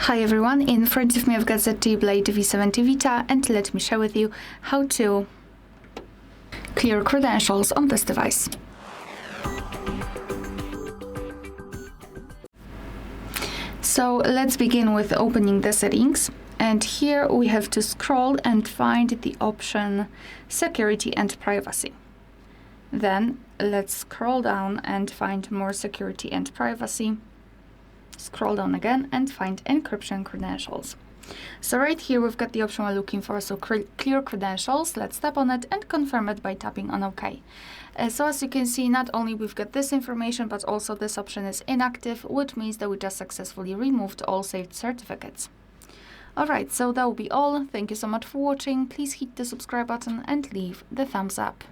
Hi everyone, in front of me I've got ZTE Blade V70 Vita, and let me share with you how to clear credentials on this device. So let's begin with opening the settings, and here we have to scroll and find the option Security and Privacy. Then let's scroll down and find more Security and Privacy. Scroll down again and find Encryption Credentials. So right here we've got the option we're looking for, so clear credentials. Let's tap on it and confirm it by tapping on OK. So as you can see, not only we've got this information, but also this option is inactive, which means that we just successfully removed all saved certificates. Alright, so that will be all. Thank you so much for watching. Please hit the subscribe button and leave the thumbs up.